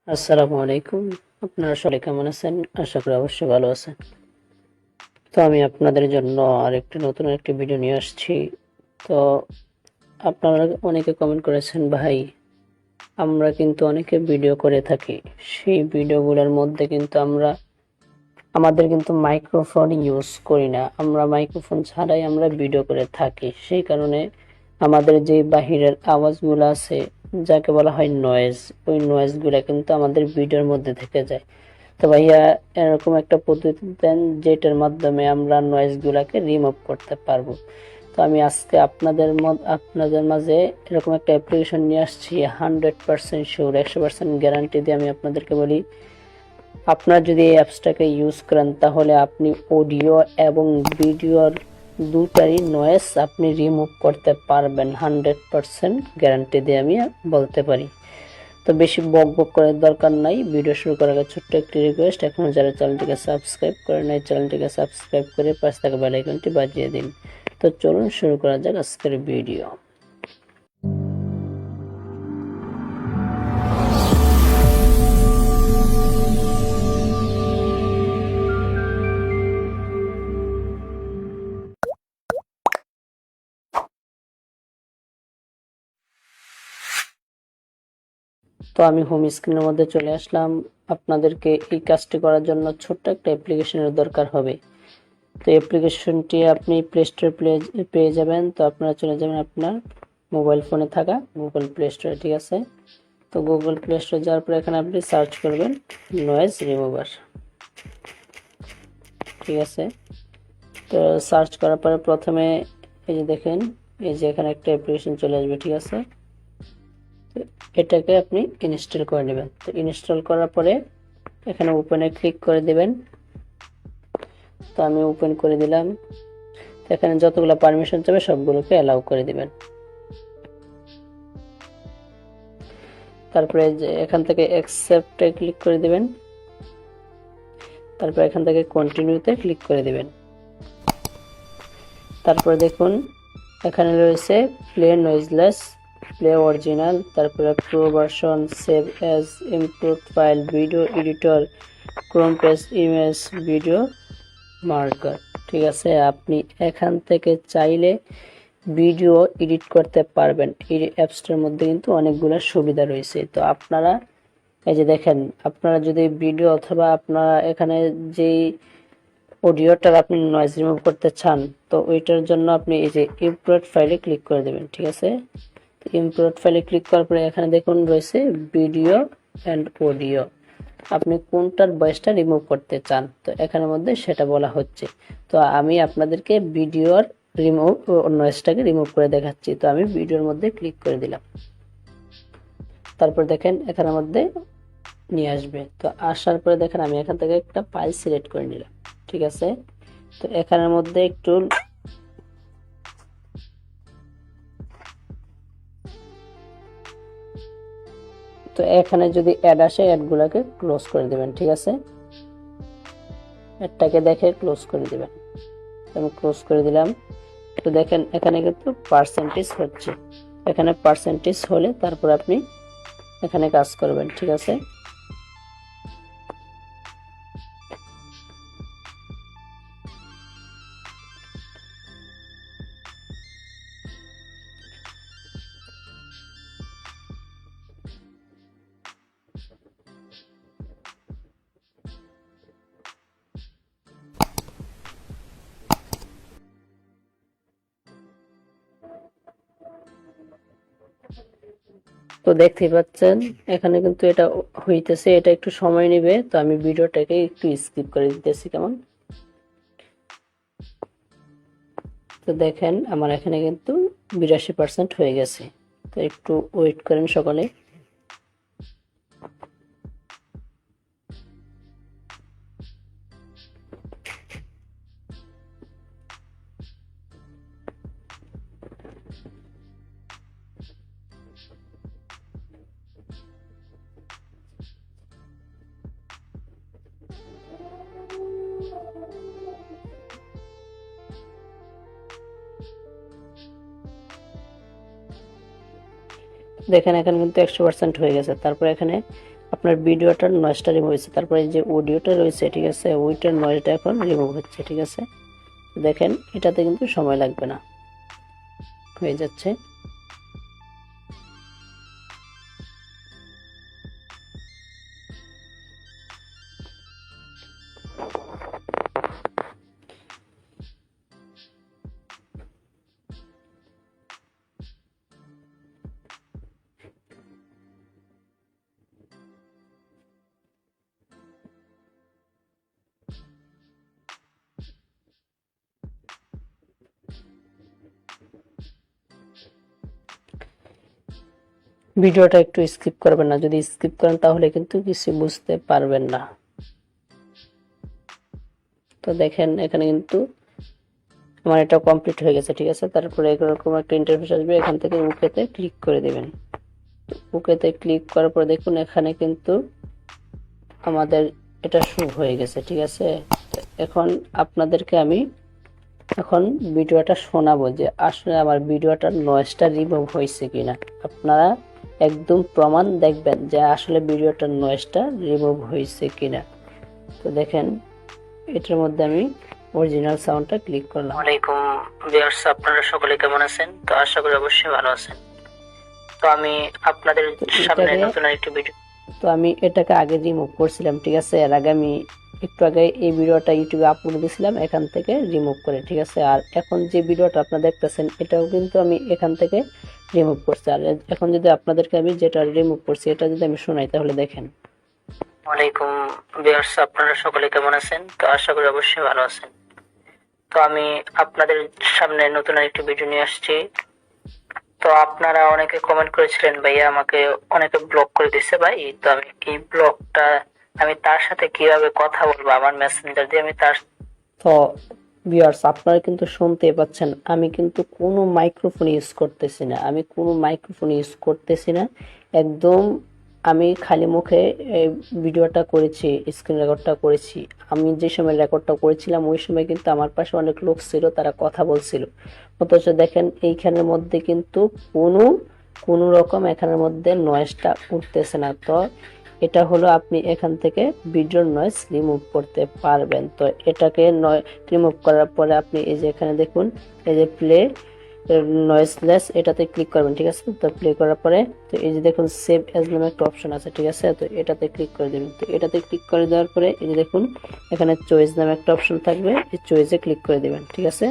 আসসালামু আলাইকুম। আপনারা সবাই কেমন আছেন? আশা করি অবশ্যই ভালো আছেন। তো আমি আপনাদের জন্য আরেকটি নতুন একটি ভিডিও নিয়ে আসছি। তো আপনারা অনেকে কমেন্ট করেছেন, ভাই আমরা কিন্তু অনেকে ভিডিও করে থাকি, সেই ভিডিওগুলোর মধ্যে কিন্তু আমাদের কিন্তু মাইক্রোফোন ইউজ করি না, আমরা মাইক্রোফোন ছাড়াই আমরা ভিডিও করে থাকি। সেই কারণে আমাদের যে বাহিরের আওয়াজগুলো আছে, যাকে বলা হয় নয়েজ, ওই নয়েজগুলো কিন্তু আমাদের ভিডিওর মধ্যে থেকে যায়। তো ভাইয়া এরকম একটা পদ্ধতি দেন যেটার মাধ্যমে আমরা নয়েজগুলোকে রিমুভ করতে পারবো। তো আমি আজকে আপনাদের মাঝে এরকম একটা অ্যাপ্লিকেশন নিয়ে আসছি, 100% শিওর, 100% গ্যারান্টি দিয়ে আমি আপনাদেরকে বলি, আপনারা যদি এই অ্যাপসটাকে ইউজ করেন তাহলে আপনি অডিও এবং ভিডিওর দুটারই নয়েজ আপনি রিমুভ করতে পারবেন, 100% গ্যারান্টি দিয়ে আমি বলতে পারি। তো বেশি বক বক করার দরকার নাই, ভিডিও শুরু করার আগে ছোট্ট একটি রিকোয়েস্ট, এখনো যারা চ্যানেলটিকে সাবস্ক্রাইব করে নাই চ্যানেলটিকে সাবস্ক্রাইব করে পাশে থাকা বেল আইকনটি বাজিয়ে দিন। তো চলুন শুরু করা যাক আজকের ভিডিও। তো আমি হোম স্ক্রিনের মধ্যে চলে আসলাম। আপনাদেরকে এই কাজটি করার জন্য ছোট্ট একটা অ্যাপ্লিকেশনের দরকার হবে। তো অ্যাপ্লিকেশনটি আপনি প্লে স্টোরে পেয়ে যাবেন। তো আপনারা চলে যাবেন আপনার মোবাইল ফোনে থাকা গুগল প্লে স্টোরে, ঠিক আছে? তো গুগল প্লে স্টোরে যাওয়ার পরে এখানে আপনি সার্চ করবেন নয়েজ রিমুভার, ঠিক আছে? তো সার্চ করার পরে প্রথমে এই যে দেখেন, এই যে এখানে একটা অ্যাপ্লিকেশন চলে আসবে, ঠিক আছে? তো এটাকে আপনি ইনস্টল করে নেবেন। তো ইনস্টল করার পরে এখানে ওপেনে ক্লিক করে দেবেন। তো আমি ওপেন করে দিলাম। এখানে যতগুলো পারমিশন চাবে সবগুলোকে অ্যালাউ করে দিবেন। তারপরে যে এখান থেকে অ্যাকসেপ্টে ক্লিক করে দিবেন। তারপর এখান থেকে কন্টিনিউতে ক্লিক করে দিবেন। তারপরে দেখুন এখানে রয়েছে প্লে নয়েজলেস, প্লে অরিজিনাল, তারপরে pro version, save as, import file, video editor, Chrome page, image, video marker, ঠিক আছে? আপনি এখান থেকে চাইলে ভিডিও এডিট করতে পারবেন। এই অ্যাপসটার মধ্যে কিন্তু অনেকগুলো সুবিধা রয়েছে। তো আপনারা এই যে দেখেন, আপনারা যদি ভিডিও অথবা আপনারা এখানে যেই অডিওটা আপনি নয়েজ রিমুভ করতে চান, তো ওইটার জন্য আপনি এই যে ইম্পোর্ট ফাইলে ক্লিক করে দেবেন, ঠিক আছে? ইম্পোর্ট ফাইলে ক্লিক করার পরে এখানে দেখুন রয়েছে ভিডিও অ্যান্ড অডিও, আপনি কোনটার ভয়েসটা রিমুভ করতে চান, তো এখানের মধ্যে সেটা বলা হচ্ছে। তো আমি আপনাদেরকে ভিডিওর নয়েজটাকে রিমুভ করে দেখাচ্ছি। তো আমি ভিডিওর মধ্যে ক্লিক করে দিলাম। তারপর দেখেন এখানের মধ্যে নিয়ে আসবে। তো আসার পরে দেখেন আমি এখান থেকে একটা ফাইল সিলেক্ট করে নিলাম, ঠিক আছে? তো এখানের মধ্যে একটু তো এখানে যদি অ্যাড আসে অ্যাডগুলোকে ক্লোজ করে দিবেন, ঠিক আছে? অ্যাডটাকে দেখে ক্লোজ করে দিবেন। আমি ক্লোজ করে দিলাম। তো দেখেন এখানে কিন্তু পার্সেন্টেজ হচ্ছে, এখানে পার্সেন্টেজ হলে তারপর আপনি এখানে কাজ করবেন, ঠিক আছে? তো দেখতেই পাচ্ছেন এখানে কিন্তু এটা হইতেছে, এটা একটু সময় নেবে। তো আমি ভিডিওটাকে একটু স্কিপ করে দিতেছি, কেমন? তো দেখেন আমার এখানে কিন্তু 82% হয়ে গেছে। তো একটু ওয়েট করেন সকলে। দেখেন এখানে কিন্তু 100% হয়ে গেছে। তারপর এখানে আপনার ভিডিওটার নয়েজটা রিমুভ হয়েছে, তারপরে যে অডিওটা রয়েছে ঠিক আছে, ওইটার নয়েজটা এখন রিমুভ হচ্ছে। ঠিক আছে, দেখেন এটাতে কিন্তু সময় লাগবে না, হয়ে যাচ্ছে। ভিডিওটা একটু স্কিপ করবেন না, যদি স্কিপ করেন তাহলে কিন্তু কিছু বুঝতে পারবেন না। তো দেখেন এখানে কিন্তু আমার এটা কমপ্লিট হয়ে গেছে। ঠিক আছে, তারপরে এরকম একটা ইন্টারফেস আসবে, এখান থেকে ওকেতে ক্লিক করে দেবেন। ওকেতে ক্লিক করার পর দেখুন এখানে কিন্তু আমাদের এটা শুরু হয়ে গেছে। ঠিক আছে, এখন আপনাদেরকে আমি এখন ভিডিওটা শোনাবো যে আসলে আমার ভিডিওটার নয়েজটা রিমুভ হয়েছে কিনা। আপনারা একদম প্রমাণ দেখবেন যে আসলে ভিডিওটার নয়েজটা রিমুভ হয়েছে কিনা। তো দেখেন এটার মধ্যে আমি অরিজিনাল সাউন্ডটা ক্লিক করলাম। ওয়ালাইকুম ভিউয়ার্স, আপনারা সকলে কেমন আছেন? তো আশা করি অবশ্যই ভালো আছেন। তো আমি আপনাদের সামনে নতুন আরেকটি ভিডিও, তো আমি এটাকে আগে রিমুভ করছিলাম। ঠিক আছে, এর আগে আমি একটু আগে এই ভিডিওটা ইউটিউবে আপলোড দিয়েছিলাম এখান থেকে রিমুভ করে। ঠিক আছে, আর এখন যে ভিডিওটা আপনারা দেখতেছেন এটাও কিন্তু আমি এখান থেকে রিমুভ করছি। আর এখন যদি আপনাদেরকে আমি যেটা রিমুভ করছি এটা যদি আমি শোনাই তাহলে দেখেন। ওয়ালাইকুম ভিউয়ার্স, আপনারা সকলে কেমন আছেন? তো আশা করি অবশ্যই ভালো আছেন। তো আমি আপনাদের সামনে নতুন আরেকটি ভিডিও নিয়ে আসছি। তো আপনারা অনেকে কমেন্ট করেছিলেন ভাইয়া আমাকে অনেকে ব্লক করে দিচ্ছে ভাই, তো আমি এই ব্লকটা আমি তার সাথে কিভাবে কথা বলবো আমার মেসেঞ্জার দিয়ে আমি তার। তো ভিউয়ার্স আপনারা কিন্তু শুনতেই পাচ্ছেন আমি কিন্তু কোনো মাইক্রোফোন ইউজ করতেছি না, একদম আমি খালি মুখে এই ভিডিওটা করেছি, স্ক্রিন রেকর্ডটা করেছি। আমি যে সময় রেকর্ডটা করেছিলাম ওই সময় কিন্তু আমার পাশে অনেক লোক ছিল, তারা কথা বলছিল। অথচ দেখেন এইখানের মধ্যে কিন্তু কোনো রকম এখানের মধ্যে নয়েজটা উঠতেছে না। তো এটা হলো আপনি এখান থেকে ভিডিওর নয়েজ রিমুভ করতে পারবেন। তো এটাকে রিমুভ করার পরে আপনি এই যে এখানে দেখুন এই যে প্লে নয়েজলেস এটাতে ক্লিক করবেন। ঠিক আছে, তো প্লে করার পরে তো এই যে দেখুন সেভ এজ নামে একটা অপশন আছে। ঠিক আছে, তো এটাতে ক্লিক করে দেবেন। তো এটাতে ক্লিক করে দেওয়ার পরে এই যে দেখুন এখানে চয়েস নামে একটা অপশন থাকবে, এই চয়েসে ক্লিক করে দেবেন। ঠিক আছে,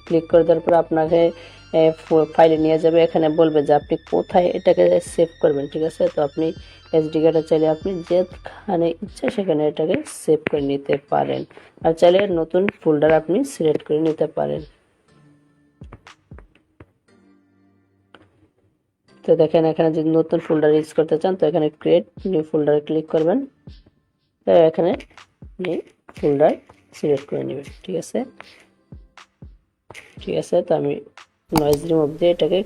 ক্লিক করে দেওয়ার পরে আপনাকে ফাইলে নিয়ে যাবে, এখানে বলবে যে আপনি কোথায় এটাকে সেভ করবেন। ঠিক আছে, তো আপনি এসডি কার্ডে চাইলে আপনি যেখানে ইচ্ছা সেখানে এটাকে সেভ করে নিতে পারেন, আর চাইলে নতুন ফোল্ডার আপনি সিলেক্ট করে নিতে পারেন। তো দেখেন এখানে যদি নতুন ফোল্ডার ইউজ করতে চান তো এখানে ক্রিয়েট নিউ ফোল্ডারে ক্লিক করবেন, তো এখানে নিউ ফোল্ডার সিলেক্ট করে নেবেন। ঠিক আছে, তো আমি নয়েজ রিমুভ দিয়ে এটাকে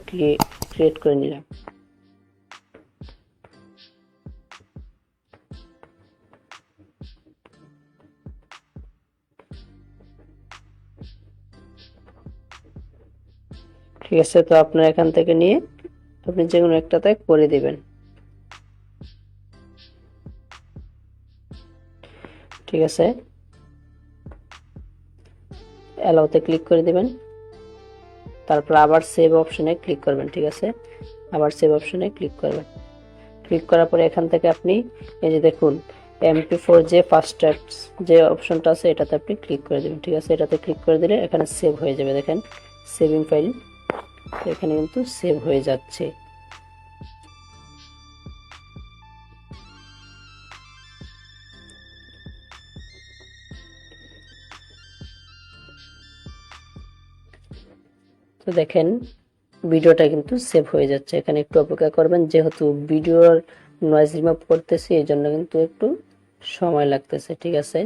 ক্রিয়েট করে নিলাম। ঠিক আছে, তো আপনার এখান থেকে নিয়ে আপনি যে কোনো একটাতে করে দিবেন। ঠিক আছে, অ্যালাউতে ক্লিক করে দিবেন, তারপর আবার সেভ অপশনে ক্লিক করবেন। ঠিক আছে, আবার সেভ অপশনে ক্লিক করবেন। ক্লিক করার পরে এখান থেকে আপনি এই যে দেখুন MP4 যে ফাস্ট যে অপশনটা আছে এটাতে আপনি ক্লিক করে দেবেন। ঠিক আছে, এটাতে ক্লিক করে দিলে এখানে সেভ হয়ে যাবে। দেখেন সেভিং ফাইল, এখানে কিন্তু সেভ হয়ে যাচ্ছে। তো দেখেন ভিডিওটা কিন্তু সেভ হয়ে যাচ্ছে। এখানে একটু অপেক্ষা করবেন, যেহেতু ভিডিওর নয়েজ রিমুভ করতেছি এই জন্য কিন্তু একটু সময় লাগতেছে। ঠিক আছে,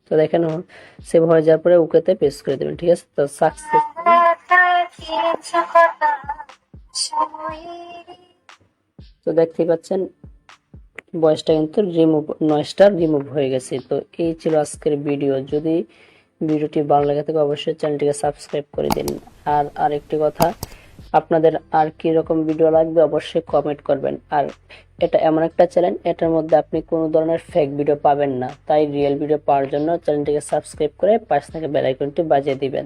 তো দেখেন সেভ হয়ে যাওয়ার পরে ওকেতে প্রেস করে দেবেন। ঠিক আছে, তো সাকসেস। তো দেখতেই পাচ্ছেন ভয়েসটা কিন্তু নয়েজটা রিমুভ হয়ে গেছে। তো এই ছিল আজকের ভিডিও। যদি ভিডিওটি ভালো লাগে থাকে অবশ্যই চ্যানেলটিকে সাবস্ক্রাইব করে দিন। আর আরেকটি কথা, আপনাদের আর কি রকম ভিডিও লাগবে অবশ্যই কমেন্ট করবেন। আর এটা এমন একটা চ্যানেল, এটার মধ্যে আপনি কোনো ধরনের ফেক ভিডিও পাবেন না। তাই রিয়েল ভিডিও পাওয়ার জন্য চ্যানেলটিকে সাবস্ক্রাইব করে পাশে থাকা বেল আইকনটি বাজিয়ে দিবেন।